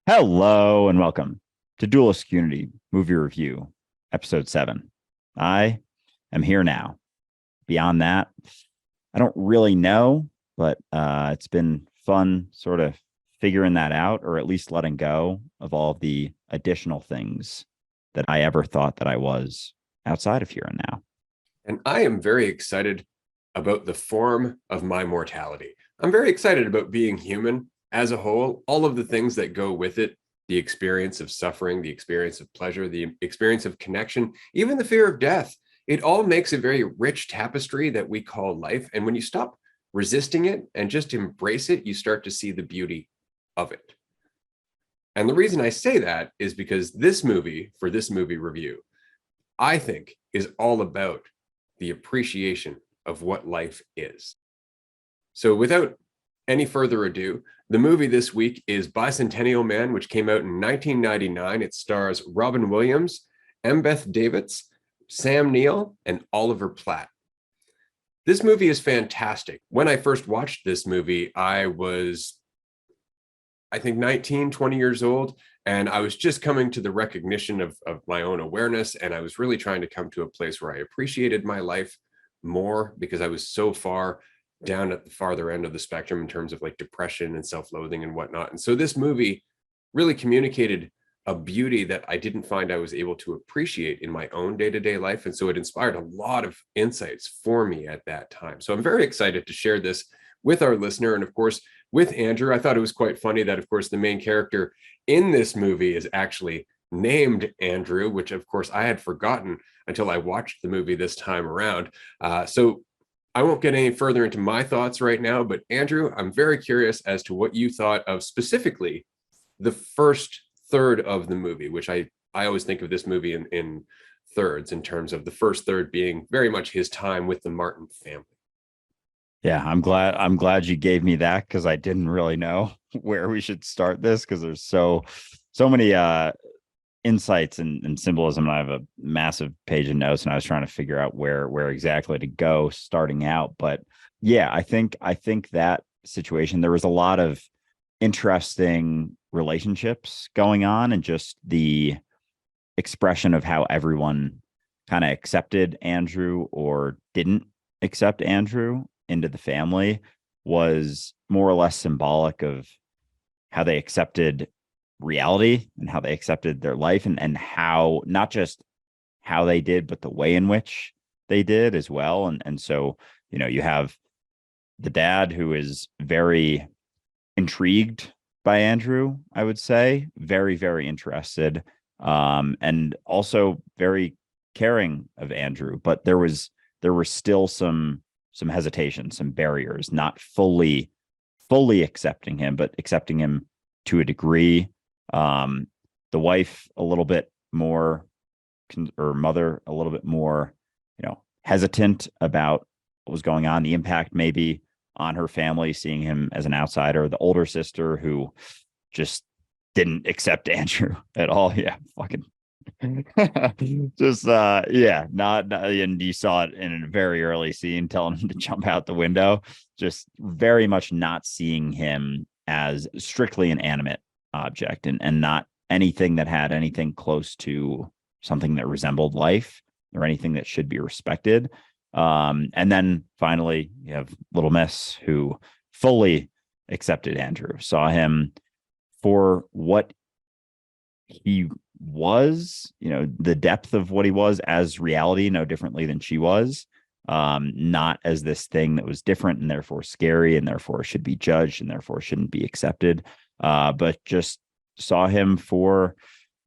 Hello and welcome to Dualistic Unity Movie Review, Episode 7. I am here now. Beyond that, I don't really know, but it's been fun sort of figuring that out, or at least letting go of all of the additional things that I ever thought that I was outside of here and now. And I am very excited about the form of my mortality. I'm very excited about being human as a whole, all of the things that go with it, the experience of suffering, the experience of pleasure, the experience of connection, even the fear of death. It all makes a very rich tapestry that we call life. And when you stop resisting it and just embrace it, you start to see the beauty of it. And the reason I say that is because this movie, for this movie review, I think is all about the appreciation of what life is. So without any further ado, the movie this week is Bicentennial Man, which came out in 1999. It stars Robin Williams, Embeth Davidtz, Sam Neill, and Oliver Platt. This movie is fantastic. When I first watched this movie, I was, I think, 19, 20 years old. And I was just coming to the recognition of my own awareness. And I was really trying to come to a place where I appreciated my life more because I was so far down at the farther end of the spectrum in terms of like depression and self-loathing and whatnot. And so this movie really communicated a beauty that I didn't find I was able to appreciate in my own day-to-day life. And so it inspired a lot of insights for me at that time. So I'm very excited to share this with our listener. And of course, with Andrew, I thought it was quite funny that, of course, the main character in this movie is actually named Andrew, which of course I had forgotten until I watched the movie this time around. So I won't get any further into my thoughts right now, but Andrew, I'm very curious as to what you thought of specifically the first third of the movie, which I always think of this movie in thirds, in terms of the first third being very much his time with the Martin family. Yeah, I'm glad you gave me that because I didn't really know where we should start this because there's so many insights and symbolism. And I have a massive page of notes and I was trying to figure out where exactly to go starting out. But yeah, I think that situation, there was a lot of interesting relationships going on and just the expression of how everyone kind of accepted Andrew or didn't accept Andrew into the family was more or less symbolic of how they accepted reality and how they accepted their life and how not just how they did, but the way in which they did as well. And so, you have the dad who is very intrigued by Andrew, I would say, very, very interested, and also very caring of Andrew. But there were still some hesitation, some barriers, not fully accepting him, but accepting him to a degree. The wife a little bit more, or mother a little bit more, hesitant about what was going on, the impact maybe on her family, seeing him as an outsider. The older sister who just didn't accept Andrew at all. Yeah, fucking just yeah, not and you saw it in a very early scene telling him to jump out the window, just very much not seeing him as strictly an animate object and not anything that had anything close to something that resembled life or anything that should be respected. And then finally you have Little Miss, who fully accepted Andrew, saw him for what he was, the depth of what he was as reality, no differently than she was, not as this thing that was different and therefore scary and therefore should be judged and therefore shouldn't be accepted, but just saw him for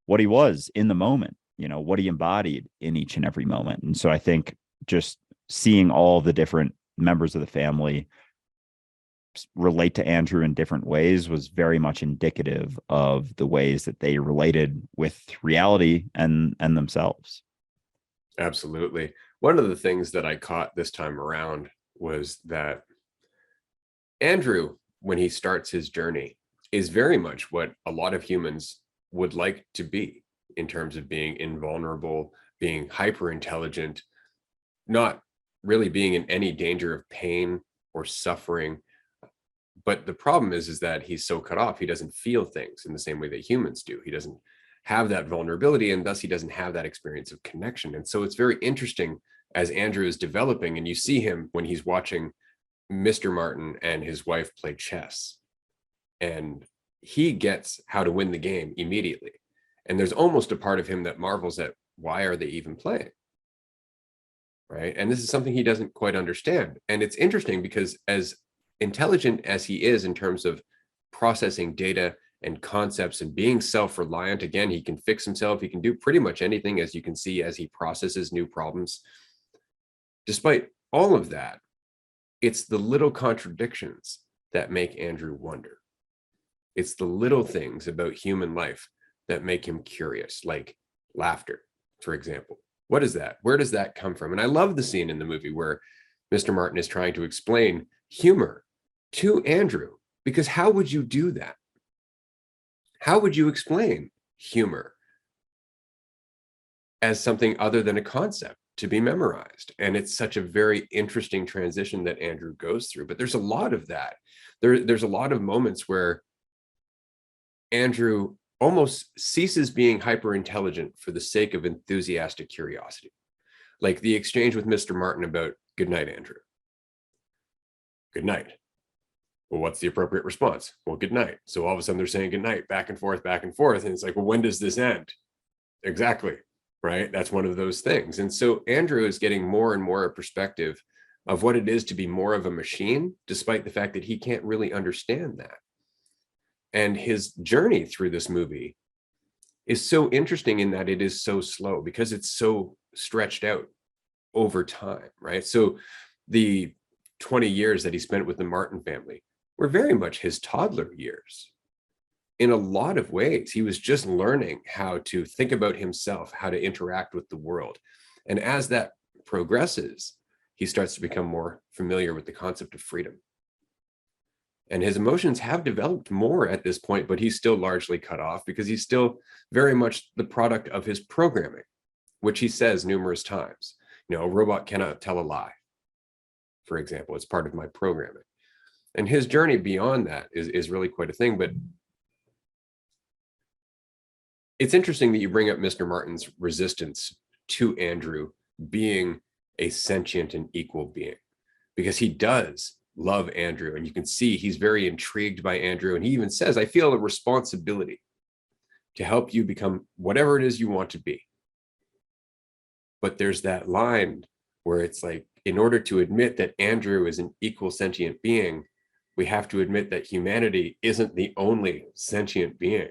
what he was in the moment, what he embodied in each and every moment. And so I think just seeing all the different members of the family relate to Andrew in different ways was very much indicative of the ways that they related with reality and themselves. Absolutely. One of the things that I caught this time around was that Andrew, when he starts his journey, is very much what a lot of humans would like to be, in terms of being invulnerable, being hyper intelligent, not really being in any danger of pain or suffering, But the problem is that he's so cut off, he doesn't feel things in the same way that humans do. He doesn't have that vulnerability, and thus he doesn't have that experience of connection. And so it's very interesting as Andrew is developing, and you see him when he's watching Mr. Martin and his wife play chess, and he gets how to win the game immediately. And there's almost a part of him that marvels at, why are they even playing? Right. And this is something he doesn't quite understand. And it's interesting because as intelligent as he is in terms of processing data and concepts and being self-reliant, again, he can fix himself. He can do pretty much anything, as you can see, as he processes new problems. Despite all of that, it's the little contradictions that make Andrew wonder. It's the little things about human life that make him curious, like laughter, for example. What is that? Where does that come from? And I love the scene in the movie where Mr. Martin is trying to explain humor to Andrew, because how would you do that? How would you explain humor as something other than a concept to be memorized? And it's such a very interesting transition that Andrew goes through. But there's a lot of that. There's a lot of moments where Andrew almost ceases being hyper intelligent for the sake of enthusiastic curiosity. Like the exchange with Mr. Martin about, good night, Andrew. Good night. Well, what's the appropriate response? Well, good night. So all of a sudden they're saying good night, back and forth, back and forth. And it's like, well, when does this end? Exactly. Right. That's one of those things. And so Andrew is getting more and more a perspective of what it is to be more of a machine, despite the fact that he can't really understand that. And his journey through this movie is so interesting in that it is so slow, because it's so stretched out over time, right? So the 20 years that he spent with the Martin family were very much his toddler years. In a lot of ways, he was just learning how to think about himself, how to interact with the world. And as that progresses, he starts to become more familiar with the concept of freedom. And his emotions have developed more at this point, but he's still largely cut off because he's still very much the product of his programming, which he says numerous times. You know, a robot cannot tell a lie, for example. It's part of my programming. And his journey beyond that is really quite a thing. But it's interesting that you bring up Mr. Martin's resistance to Andrew being a sentient and equal being, because he does love Andrew, and you can see he's very intrigued by Andrew. And he even says, I feel a responsibility to help you become whatever it is you want to be. But there's that line where it's like, in order to admit that Andrew is an equal sentient being, we have to admit that humanity isn't the only sentient being,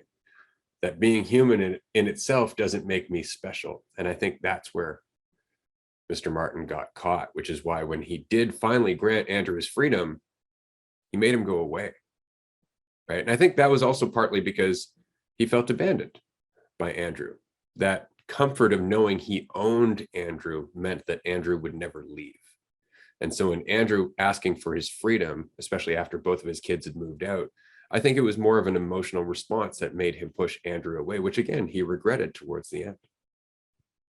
that being human in itself doesn't make me special. And I think that's where Mr. Martin got caught, which is why when he did finally grant Andrew his freedom, he made him go away. Right. And I think that was also partly because he felt abandoned by Andrew. That comfort of knowing he owned Andrew meant that Andrew would never leave. And so in Andrew asking for his freedom, especially after both of his kids had moved out, I think it was more of an emotional response that made him push Andrew away, which again, he regretted towards the end.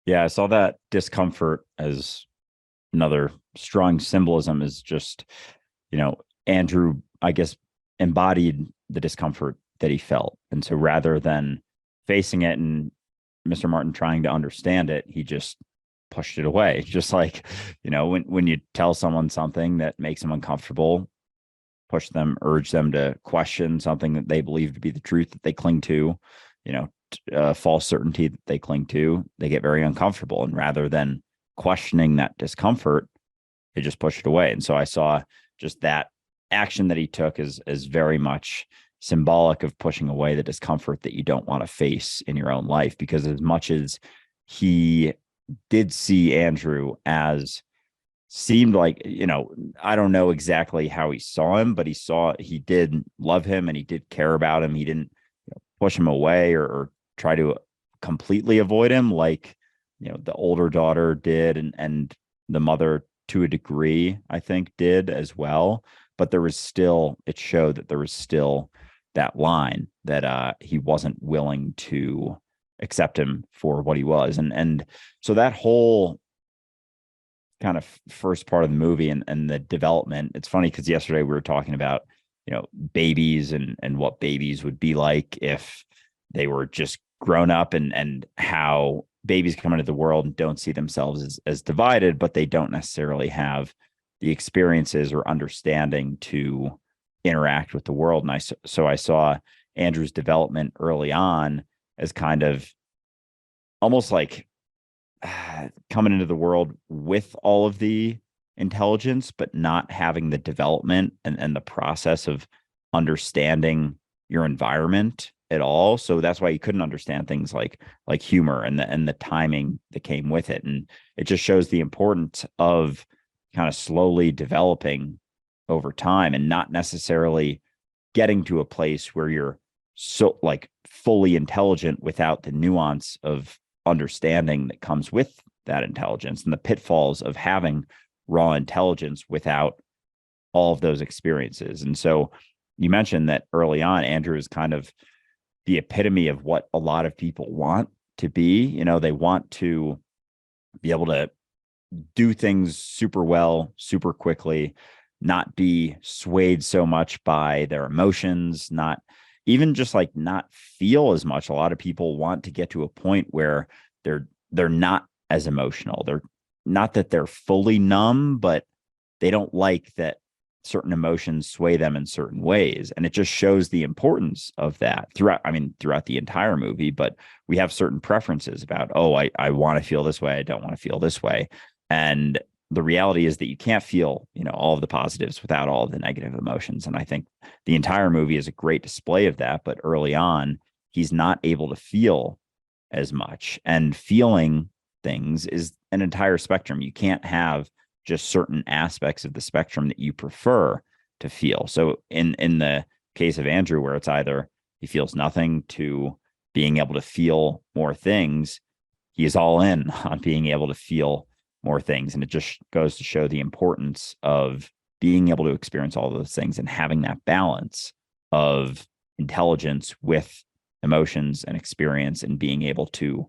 Yeah, I saw that discomfort as another strong symbolism, is just, you know, Andrew, I guess, embodied the discomfort that he felt. And so rather than facing it and Mr. Martin trying to understand it, he just pushed it away. Just like, you know, when you tell someone something that makes them uncomfortable, push them, urge them to question something that they believe to be the truth that they cling to, you know, false certainty that they cling to, they get very uncomfortable. And rather than questioning that discomfort, they just push it away. And so I saw just that action that he took is very much symbolic of pushing away the discomfort that you don't want to face in your own life. Because as much as he did see Andrew as, seemed like, you know, I don't know exactly how he saw him, but he did love him and he did care about him. He didn't, you know, push him away or try to completely avoid him like, you know, the older daughter did, and the mother to a degree, I think, did as well. But there was still, it showed that there was still that line that he wasn't willing to accept him for what he was. And so that whole kind of first part of the movie and the development, it's funny because yesterday we were talking about babies and what babies would be like if they were just grown up, and how babies come into the world and don't see themselves as divided, but they don't necessarily have the experiences or understanding to interact with the world. And so I saw Andrew's development early on as kind of almost like coming into the world with all of the intelligence, but not having the development and the process of understanding your environment at all. So that's why you couldn't understand things like humor and the timing that came with it. And it just shows the importance of kind of slowly developing over time, and not necessarily getting to a place where you're so like fully intelligent without the nuance of understanding that comes with that intelligence, and the pitfalls of having raw intelligence without all of those experiences. And so you mentioned that early on, Andrew is kind of the epitome of what a lot of people want to be. They want to be able to do things super well, super quickly, not be swayed so much by their emotions, not even just like not feel as much. A lot of people want to get to a point where they're not as emotional. They're not that they're fully numb, but they don't like that certain emotions sway them in certain ways. And it just shows the importance of that throughout the entire movie. But we have certain preferences about, I want to feel this way, I don't want to feel this way. And the reality is that you can't feel, all of the positives without all of the negative emotions. And I think the entire movie is a great display of that. But early on, he's not able to feel as much, and feeling things is an entire spectrum. You can't have just certain aspects of the spectrum that you prefer to feel. So in the case of Andrew, where it's either he feels nothing to being able to feel more things, he is all in on being able to feel more things. And it just goes to show the importance of being able to experience all those things and having that balance of intelligence with emotions and experience, and being able to,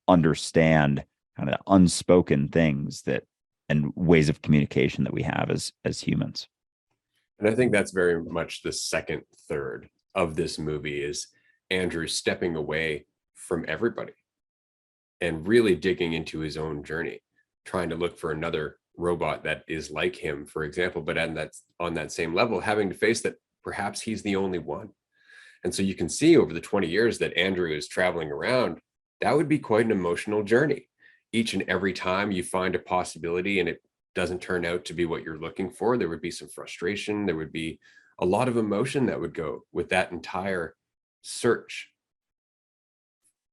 understand kind of the unspoken things that and ways of communication that we have as humans. And I think that's very much the second third of this movie, is Andrew stepping away from everybody and really digging into his own journey, trying to look for another robot that is like him, for example, but on that same level, having to face that perhaps he's the only one. And so you can see over the 20 years that Andrew is traveling around, that would be quite an emotional journey. Each and every time you find a possibility and it doesn't turn out to be what you're looking for, there would be some frustration. There would be a lot of emotion that would go with that entire search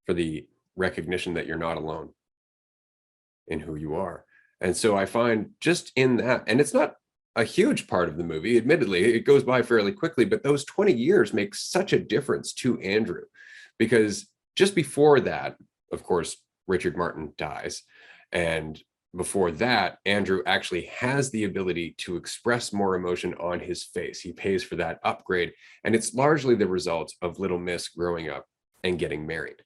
for the recognition that you're not alone in who you are. And so I find just in that, and it's not a huge part of the movie, admittedly, it goes by fairly quickly, but those 20 years make such a difference to Andrew, because just before that, of course, Richard Martin dies. And before that, Andrew actually has the ability to express more emotion on his face. He pays for that upgrade. And it's largely the result of Little Miss growing up and getting married.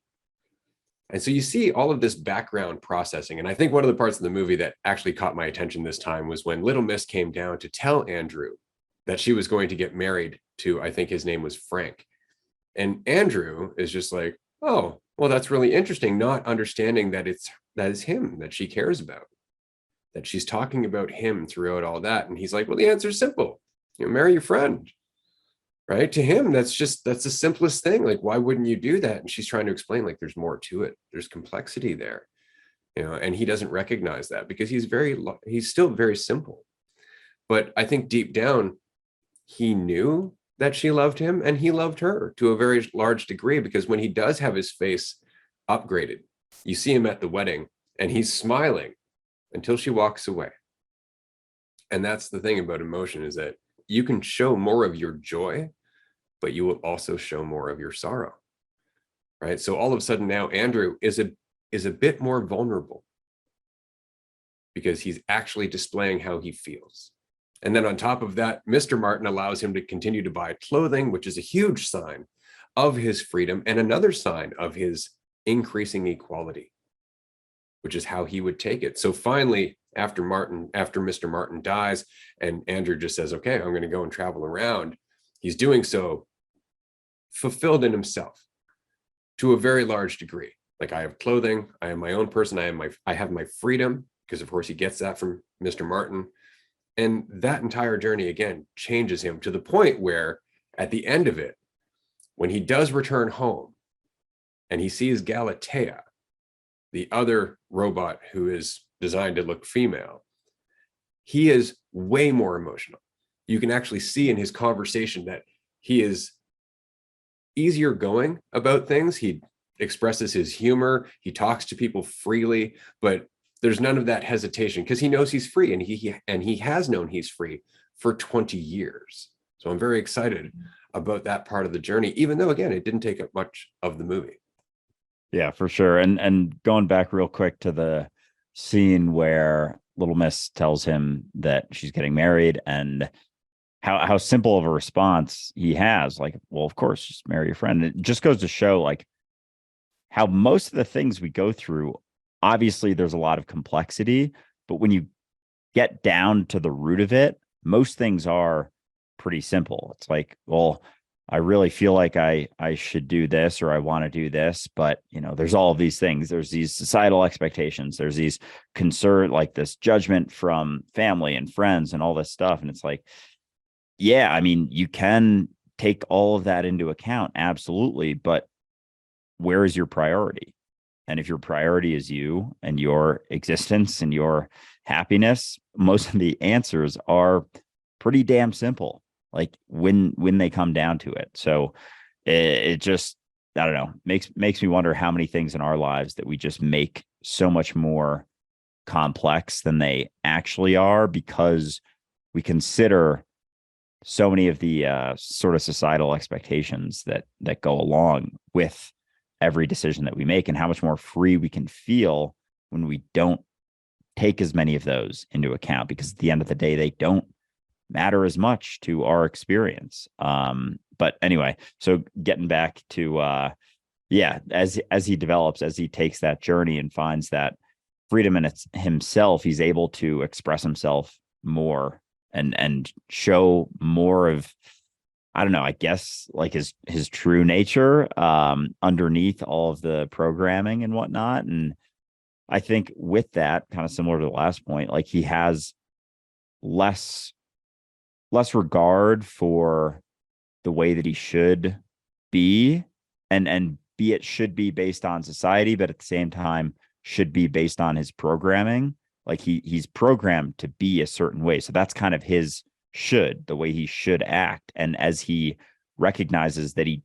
And so you see all of this background processing. And I think one of the parts of the movie that actually caught my attention this time was when Little Miss came down to tell Andrew that she was going to get married to, I think his name was Frank. And Andrew is just like, oh, well, that's really interesting, not understanding that is him that she cares about, that she's talking about him throughout all that. And he's like, well, the answer's simple. Marry your friend. Right? To him, that's the simplest thing. Like, why wouldn't you do that? And she's trying to explain, like, there's more to it. There's complexity there, and he doesn't recognize that because he's still very simple. But I think deep down, he knew that she loved him and he loved her to a very large degree, because when he does have his face upgraded, you see him at the wedding and he's smiling until she walks away. And that's the thing about emotion, is that you can show more of your joy, but you will also show more of your sorrow, right? So all of a sudden now Andrew is a bit more vulnerable because he's actually displaying how he feels. And then on top of that, Mr. Martin allows him to continue to buy clothing, which is a huge sign of his freedom and another sign of his increasing equality, which is how he would take it. So finally, after Mr. Martin dies and Andrew just says, okay, I'm going to go and travel around, he's doing so fulfilled in himself to a very large degree. Like, I have clothing, I am my own person, I have my freedom, because of course he gets that from Mr. Martin. And that entire journey again changes him to the point where at the end of it, when he does return home and he sees Galatea, the other robot who is designed to look female, he is way more emotional. You can actually see in his conversation that he is easier going about things. He expresses his humor. He talks to people freely, but there's none of that hesitation because he knows he's free, and he has known he's free for 20 years. So I'm very excited about that part of the journey, even though, again, it didn't take up much of the movie. Yeah, for sure. And going back real quick to the scene where Little Miss tells him that she's getting married, and how simple of a response he has, like, well, of course, just marry your friend. It just goes to show, like, how most of the things we go through, obviously there's a lot of complexity, but when you get down to the root of it, most things are pretty simple. It's like, well, I really feel like I should do this, or I want to do this, but there's all of these things. There's these societal expectations. There's these concern, like this judgment from family and friends and all this stuff. And it's like, yeah, I mean, you can take all of that into account, absolutely, but where is your priority? And if your priority is you and your existence and your happiness, most of the answers are pretty damn simple, like when they come down to it. So it just, I don't know, makes me wonder how many things in our lives that we just make so much more complex than they actually are, because we consider so many of the sort of societal expectations that go along with every decision that we make, and how much more free we can feel when we don't take as many of those into account, because at the end of the day, they don't matter as much to our experience. But anyway, so getting back to as he develops, as he takes that journey and finds that freedom in himself, he's able to express himself more and show more of, I don't know, I guess, like his true nature underneath all of the programming and whatnot. And I think with that, kind of similar to the last point, like he has less regard for the way that he should be, and be it should be based on society, but at the same time should be based on his programming. Like he's programmed to be a certain way. So that's kind of his the way he should act. And as he recognizes that he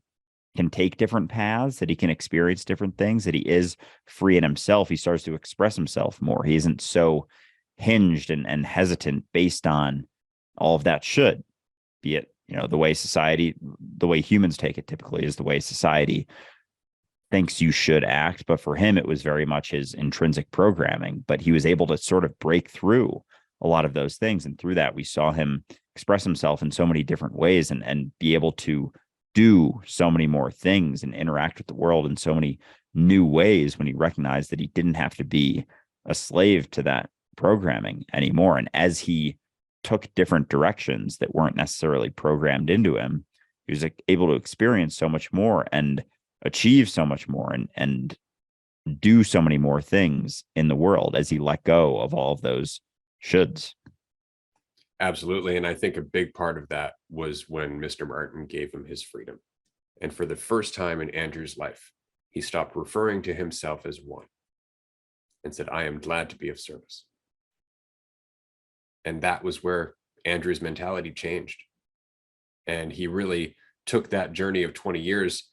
can take different paths, that he can experience different things, that he is free in himself, he starts to express himself more. He isn't so hinged and hesitant based on all of that should, be it, the way society, the way humans take it typically is the way society thinks you should act. But for him, it was very much his intrinsic programming, but he was able to sort of break through a lot of those things. And through that, we saw him express himself in so many different ways, and be able to do so many more things and interact with the world in so many new ways when he recognized that he didn't have to be a slave to that programming anymore. And as he took different directions that weren't necessarily programmed into him, he was able to experience so much more and achieve so much more and do so many more things in the world as he let go of all of those shoulds. Absolutely. And I think a big part of that was when Mr. Martin gave him his freedom. And for the first time in Andrew's life, he stopped referring to himself as one and said, I am glad to be of service. And that was where Andrew's mentality changed. And he really took that journey of 20 years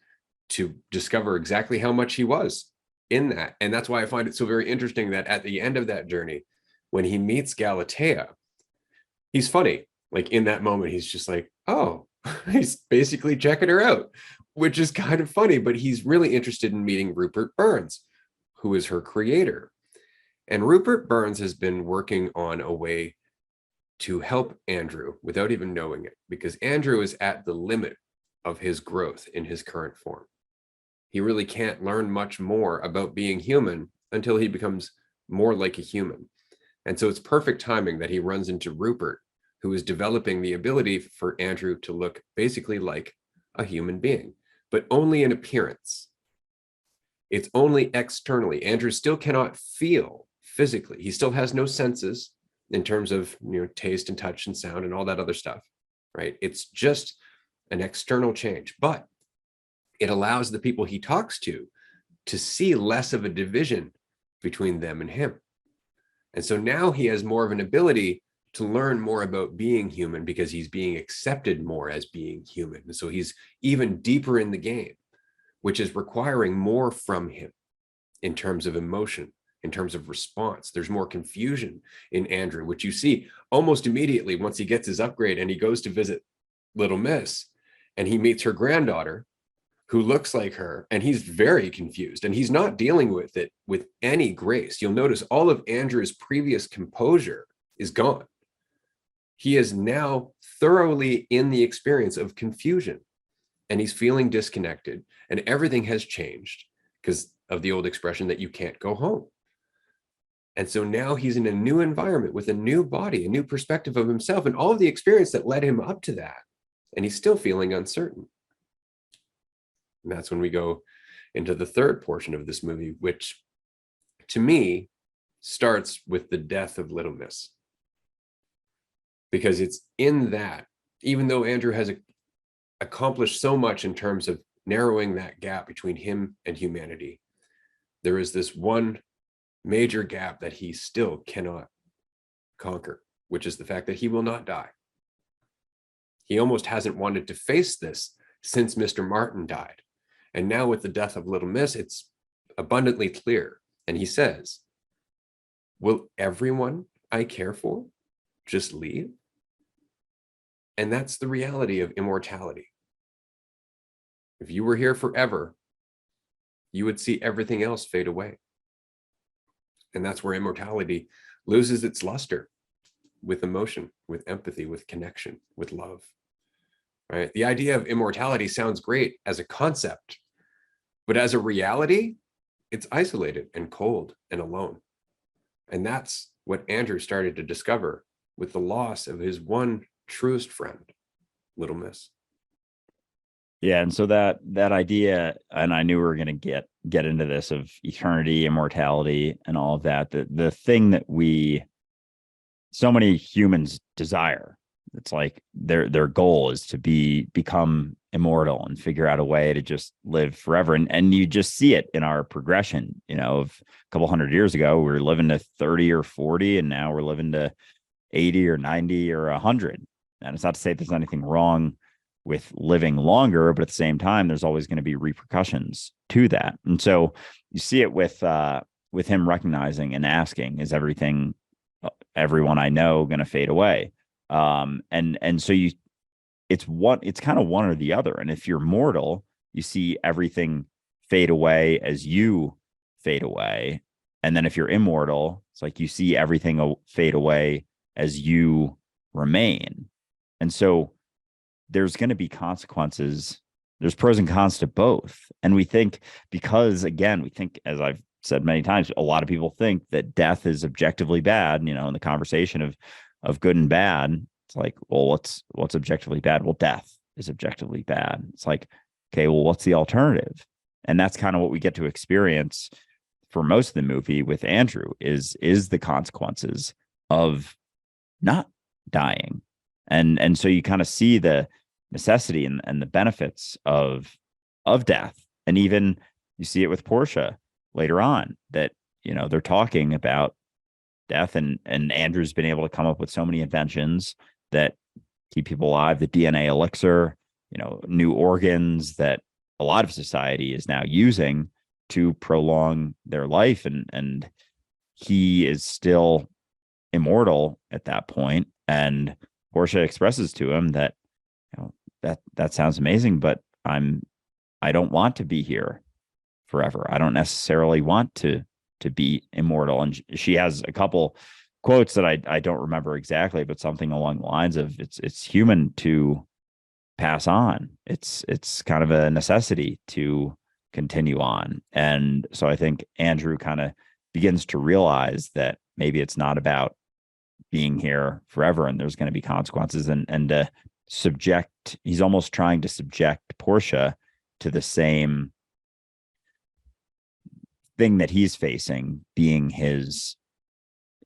to discover exactly how much he was in that. And that's why I find it so very interesting that at the end of that journey, when he meets Galatea, he's funny. Like in that moment, he's just like, oh, he's basically checking her out, which is kind of funny, but he's really interested in meeting Rupert Burns, who is her creator. And Rupert Burns has been working on a way to help Andrew without even knowing it, because Andrew is at the limit of his growth in his current form. He really can't learn much more about being human until he becomes more like a human. And so it's perfect timing that he runs into Rupert, who is developing the ability for Andrew to look basically like a human being, but only in appearance. It's only externally. Andrew still cannot feel physically. He still has no senses in terms of, taste and touch and sound and all that other stuff, right? It's just an external change, but it allows the people he talks to see less of a division between them and him. And so now he has more of an ability to learn more about being human because he's being accepted more as being human. And so he's even deeper in the game, which is requiring more from him in terms of emotion, in terms of response. There's more confusion in Andrew, which you see almost immediately once he gets his upgrade and he goes to visit Little Miss and he meets her granddaughter who looks like her, and he's very confused and he's not dealing with it with any grace. You'll notice all of Andrew's previous composure is gone. He is now thoroughly in the experience of confusion and he's feeling disconnected and everything has changed because of the old expression that you can't go home. And so now he's in a new environment with a new body, a new perspective of himself and all of the experience that led him up to that. And he's still feeling uncertain. And that's when we go into the third portion of this movie, which to me starts with the death of Little Miss. Because it's in that, even though Andrew has accomplished so much in terms of narrowing that gap between him and humanity, there is this one major gap that he still cannot conquer, which is the fact that he will not die. He almost hasn't wanted to face this since Mr. Martin died. And now with the death of Little Miss, it's abundantly clear. And he says, will everyone I care for just leave? And that's the reality of immortality. If you were here forever, you would see everything else fade away. And that's where immortality loses its luster with emotion, with empathy, with connection, with love. Right? The idea of immortality sounds great as a concept, but as a reality, it's isolated and cold and alone. And that's what Andrew started to discover with the loss of his one truest friend, Little Miss. Yeah, and so that idea, and I knew we were going to get into this, of eternity, immortality, and all of that. The thing that so many humans desire, it's like their goal is to become immortal and figure out a way to just live forever. And you just see it in our progression, of a couple hundred years ago, we were living to 30 or 40, and now we're living to 80 or 90 or 100. And it's not to say there's anything wrong with living longer, but at the same time, there's always going to be repercussions to that. And so you see it with him recognizing and asking, is everyone I know going to fade away? And so it's kind of one or the other. And if you're mortal, you see everything fade away as you fade away. And then if you're immortal, it's like you see everything fade away as you remain. And so there's going to be consequences. There's pros and cons to both. And we think, because again, as I've said many times, a lot of people think that death is objectively bad, in the conversation of good and bad. It's like, well, what's objectively bad? Well, death is objectively bad. It's like, okay, well, what's the alternative? And that's kind of what we get to experience for most of the movie with Andrew is the consequences of not dying. And so you kind of see the necessity and the benefits of death. And even you see it with Portia later on, that, they're talking about death, and Andrew's been able to come up with so many inventions that keep people alive, the DNA elixir, new organs that a lot of society is now using to prolong their life. And he is still immortal at that point. And Portia expresses to him that, that sounds amazing, but I don't want to be here forever. I don't necessarily want to be immortal. And she has a couple quotes that I don't remember exactly, but something along the lines of it's human to pass on. It's kind of a necessity to continue on. And so I think Andrew kind of begins to realize that maybe it's not about being here forever and there's going to be consequences, and he's almost trying to subject Portia to the same thing that he's facing, being his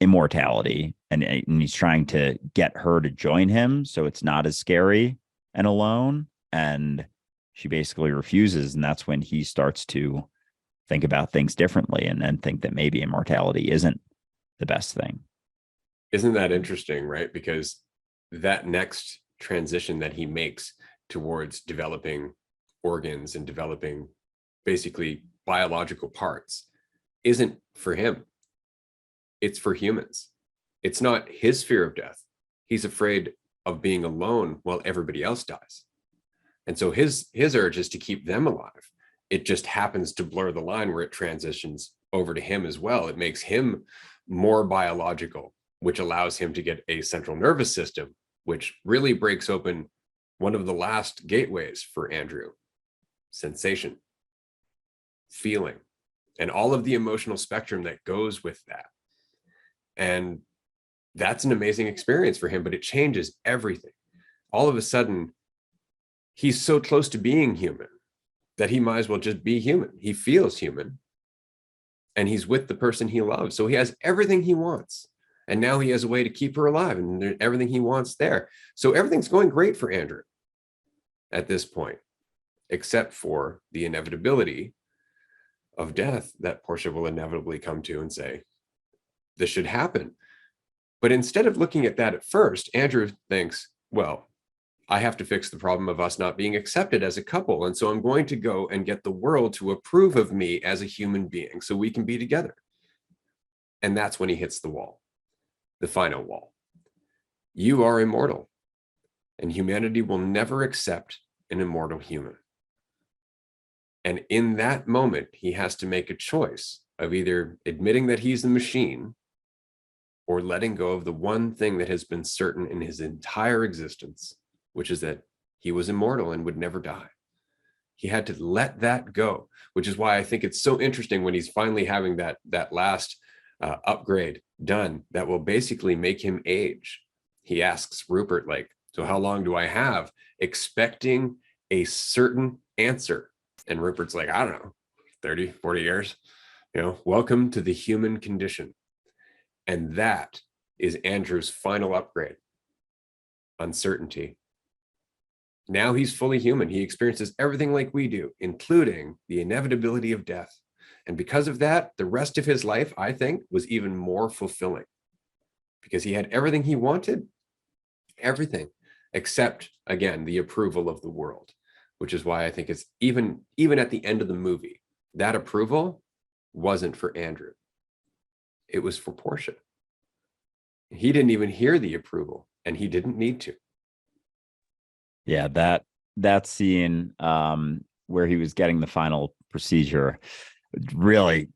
immortality, and he's trying to get her to join him so it's not as scary and alone, and she basically refuses, and that's when he starts to think about things differently and think that maybe immortality isn't the best thing. Isn't that interesting, right? Because that next transition that he makes towards developing organs and developing basically biological parts isn't for him. It's for humans. It's not his fear of death. He's afraid of being alone while everybody else dies. And so his urge is to keep them alive. It just happens to blur the line where it transitions over to him as well. It makes him more biological, which allows him to get a central nervous system, which really breaks open one of the last gateways for Andrew: sensation, feeling, and all of the emotional spectrum that goes with that. And that's an amazing experience for him, but it changes everything. All of a sudden, he's so close to being human that he might as well just be human. He feels human, and he's with the person he loves. So he has everything he wants. And now he has a way to keep her alive, and everything he wants there. So everything's going great for Andrew at this point, except for the inevitability of death that Portia will inevitably come to and say, this should happen. But instead of looking at that at first, Andrew thinks, well, I have to fix the problem of us not being accepted as a couple. And so I'm going to go and get the world to approve of me as a human being so we can be together. And that's when he hits the wall, the final wall. You are immortal, and humanity will never accept an immortal human. And in that moment, he has to make a choice of either admitting that he's the machine or letting go of the one thing that has been certain in his entire existence, which is that he was immortal and would never die. He had to let that go, which is why I think it's so interesting when he's finally having that last upgrade done that will basically make him age. He asks Rupert, like, so how long do I have? Expecting a certain answer. And Rupert's like, I don't know, 30, 40 years, welcome to the human condition. And that is Andrew's final upgrade: uncertainty. Now he's fully human. He experiences everything like we do, including the inevitability of death. And because of that, the rest of his life, I think, was even more fulfilling because he had everything he wanted, everything, except, again, the approval of the world, which is why I think it's even at the end of the movie, that approval wasn't for Andrew. It was for Portia. He didn't even hear the approval, and he didn't need to. Yeah, that scene where he was getting the final procedure really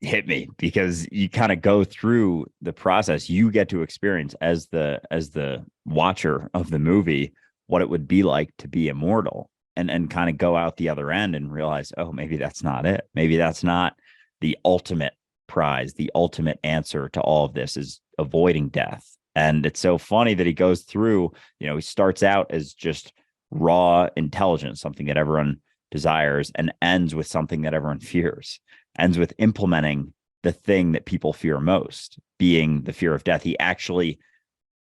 hit me, because you kind of go through the process. You get to experience as the watcher of the movie what it would be like to be immortal, and kind of go out the other end and realize, oh, maybe that's not it. Maybe that's not the ultimate prize. The ultimate answer to all of this is avoiding death. And it's so funny that he goes through, he starts out as just raw intelligence, something that everyone desires, and ends with something that everyone fears, ends with implementing the thing that people fear most, being the fear of death. He actually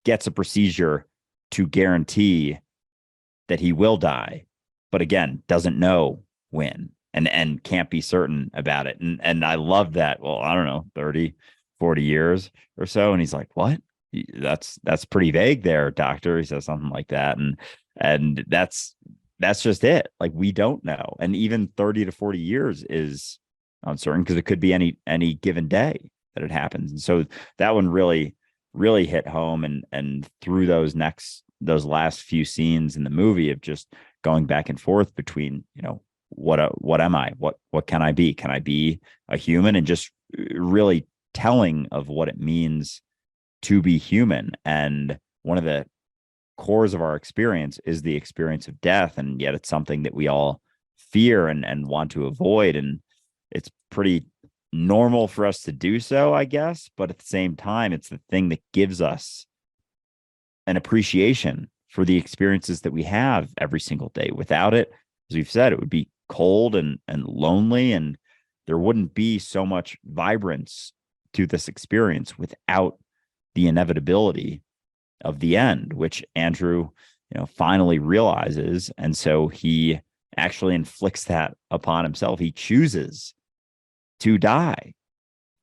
gets a procedure to guarantee that he will die, but again, doesn't know when and can't be certain about it. And I love that. Well, I don't know, 30, 40 years or so. And he's like, what? That's pretty vague there, doctor. He says something like that. And that's just it. Like, we don't know. And even 30 to 40 years is uncertain, because it could be any given day that it happens. And so that one really hit home, and through those last few scenes in the movie of just going back and forth between, what am I? What can I be? Can I be a human? And just really telling of what it means to be human. And one of the cores of our experience is the experience of death, and yet it's something that we all fear and want to avoid. And it's pretty normal for us to do so, I guess. But at the same time, it's the thing that gives us an appreciation for the experiences that we have every single day. Without it, as we've said, it would be cold and lonely, and there wouldn't be so much vibrance to this experience without the inevitability of the end, which Andrew, finally realizes. And so he actually inflicts that upon himself. He chooses to die.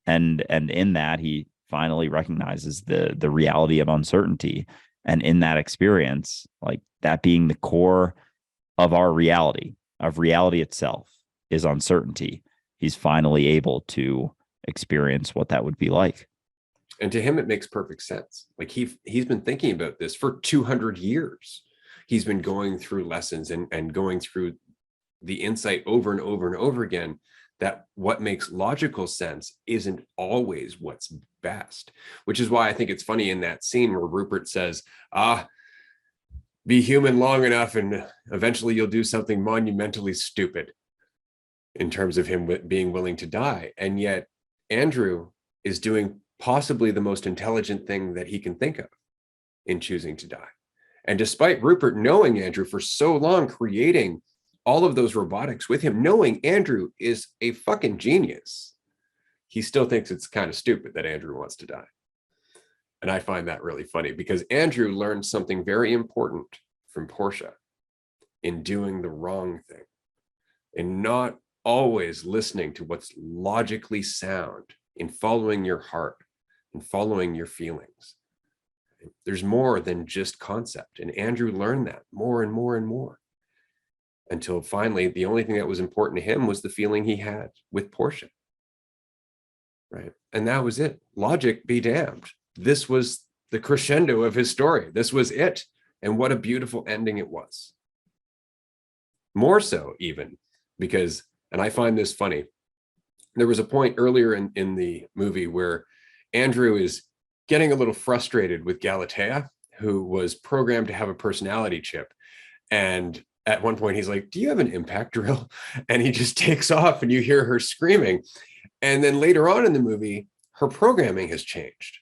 And in that, he finally recognizes the reality of uncertainty. And in that experience, like that being the core of our reality, of reality itself, is uncertainty. He's finally able to experience what that would be like. And to him, it makes perfect sense. Like he's been thinking about this for 200 years. He's been going through lessons and going through the insight over and over and over again that what makes logical sense isn't always what's best, which is why I think it's funny in that scene where Rupert says, be human long enough and eventually you'll do something monumentally stupid, in terms of him being willing to die. And yet Andrew is doing possibly the most intelligent thing that he can think of in choosing to die. And despite Rupert knowing Andrew for so long, creating all of those robotics with him, knowing Andrew is a fucking genius, he still thinks it's kind of stupid that Andrew wants to die. And I find that really funny, because Andrew learned something very important from Portia in doing the wrong thing, in not always listening to what's logically sound, in following your heart and following your feelings. There's more than just concept. And Andrew learned that more and more and more, until finally the only thing that was important to him was the feeling he had with Portia. Right. And that was it. Logic be damned. This was the crescendo of his story. This was it. And what a beautiful ending it was. More so even because, and I find this funny, there was a point earlier in the movie where Andrew is getting a little frustrated with Galatea, who was programmed to have a personality chip. And at one point he's like, do you have an impact drill? And he just takes off and you hear her screaming. And then later on in the movie, her programming has changed.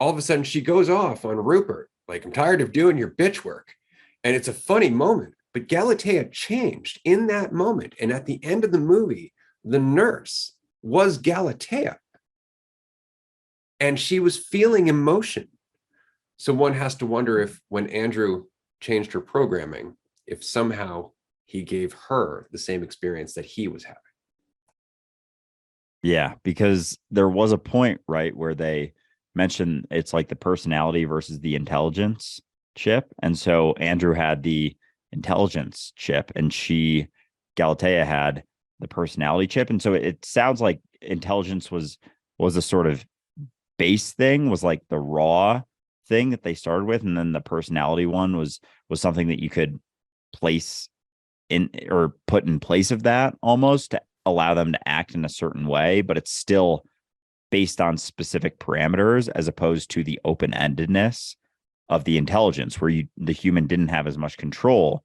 All of a sudden she goes off on Rupert, like, I'm tired of doing your bitch work. And it's a funny moment, but Galatea changed in that moment. And at the end of the movie, the nurse was Galatea. And she was feeling emotion. So one has to wonder if when Andrew changed her programming, if somehow he gave her the same experience that he was having. Yeah, because there was a point, right, where they mentioned it's like the personality versus the intelligence chip. And so Andrew had the intelligence chip and Galatea had the personality chip. And so it sounds like intelligence was a sort of base thing, was like the raw thing that they started with. And then the personality one was something that you could place in or put in place of that, almost to allow them to act in a certain way, but it's still based on specific parameters as opposed to the open-endedness of the intelligence, where the human didn't have as much control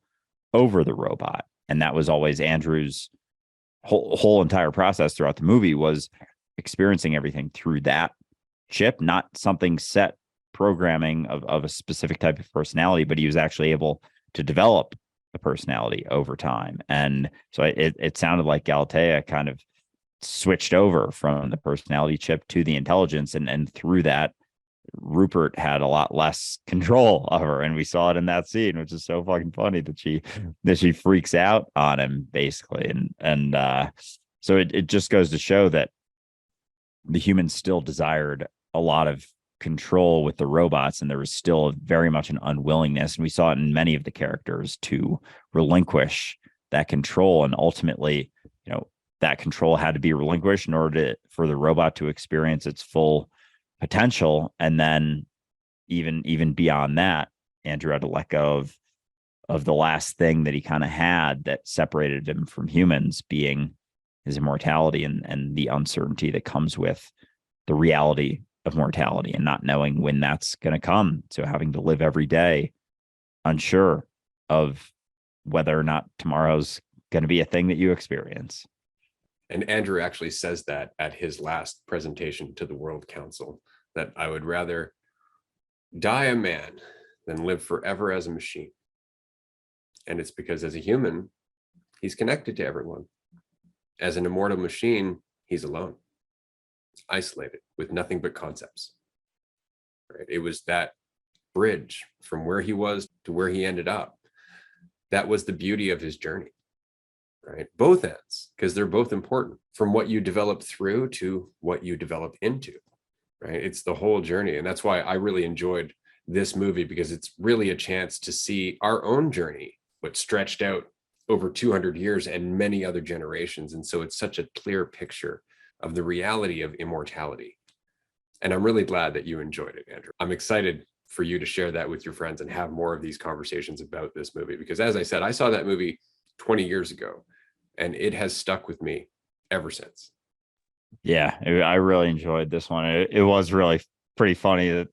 over the robot. And that was always Andrew's whole entire process throughout the movie, was experiencing everything through that chip, not something set programming of a specific type of personality, but he was actually able to develop a personality over time. And so it sounded like Galatea kind of switched over from the personality chip to the intelligence, and through that Rupert had a lot less control of her. And we saw it in that scene, which is so fucking funny that she freaks out on him basically. And so it just goes to show that the humans still desired a lot of control with the robots, and there was still very much an unwillingness, and we saw it in many of the characters, to relinquish that control. And ultimately, that control had to be relinquished in order for the robot to experience its full potential. And then even beyond that, Andrew had to let go of the last thing that he kind of had that separated him from humans, being his immortality and the uncertainty that comes with the reality of mortality and not knowing when that's going to come. So having to live every day unsure of whether or not tomorrow's going to be a thing that you experience. And Andrew actually says that at his last presentation to the World Council, that I would rather die a man than live forever as a machine. And it's because as a human, he's connected to everyone. As an immortal machine, he's alone, isolated with nothing but concepts. Right? It was that bridge from where he was to where he ended up. That was the beauty of his journey, right? Both ends, because they're both important, from what you develop through to what you develop into, right? It's the whole journey. And that's why I really enjoyed this movie, because it's really a chance to see our own journey, but stretched out over 200 years and many other generations. And so it's such a clear picture of the reality of immortality. And I'm really glad that you enjoyed it, Andrew. I'm excited for you to share that with your friends and have more of these conversations about this movie. Because as I said, I saw that movie 20 years ago, and it has stuck with me ever since. Yeah, I really enjoyed this one. It was really pretty funny that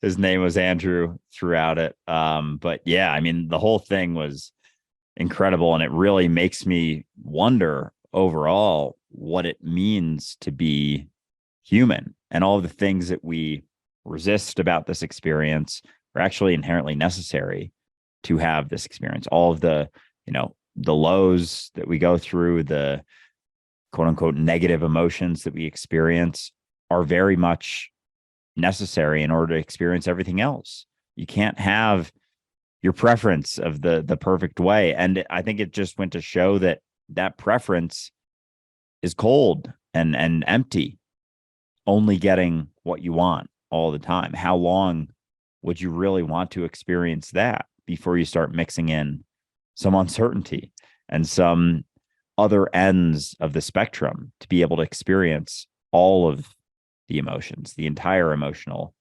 his name was Andrew throughout it. But yeah, I mean, the whole thing was incredible, and it really makes me wonder overall what it means to be human, and all of the things that we resist about this experience are actually inherently necessary to have this experience. All of the, the lows that we go through, the quote unquote negative emotions that we experience are very much necessary in order to experience everything else. You can't have your preference of the perfect way. And I think it just went to show that that preference is cold and empty, only getting what you want all the time. How long would you really want to experience that before you start mixing in some uncertainty and some other ends of the spectrum to be able to experience all of the emotions, the entire emotional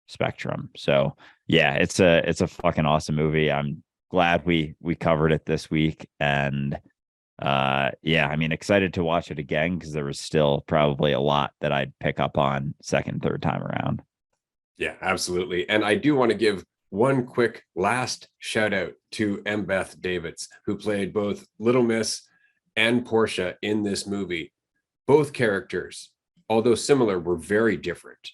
spectrum? So yeah, it's a fucking awesome movie. I'm glad we covered it this week. And yeah, I mean, excited to watch it again, because there was still probably a lot that I'd pick up on second, third time around. Yeah, absolutely. And I do want to give one quick last shout out to Embeth Davidtz, who played both Little Miss and Portia in this movie. Both characters, although similar, were very different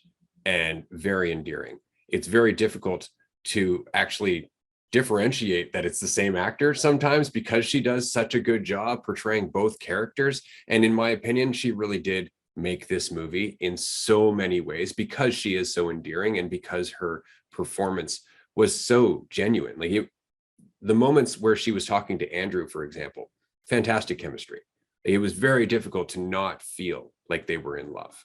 and very endearing. It's very difficult to actually differentiate that it's the same actor sometimes, because she does such a good job portraying both characters. And in my opinion, she really did make this movie in so many ways, because she is so endearing and because her performance was so genuine. Like the moments where she was talking to Andrew, for example, fantastic chemistry. It was very difficult to not feel like they were in love.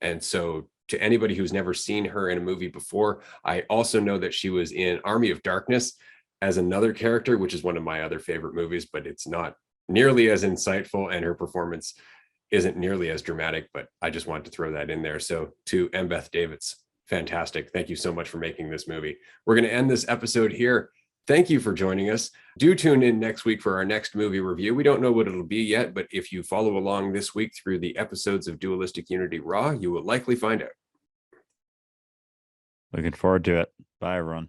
And so to anybody who's never seen her in a movie before, I also know that she was in Army of Darkness as another character, which is one of my other favorite movies, but it's not nearly as insightful, and her performance isn't nearly as dramatic, but I just wanted to throw that in there. So to Embeth Davidtz, fantastic. Thank you so much for making this movie. We're going to end this episode here. Thank you for joining us. Do tune in next week for our next movie review. We don't know what it'll be yet, but if you follow along this week through the episodes of Dualistic Unity Raw, you will likely find out. Looking forward to it. Bye, everyone.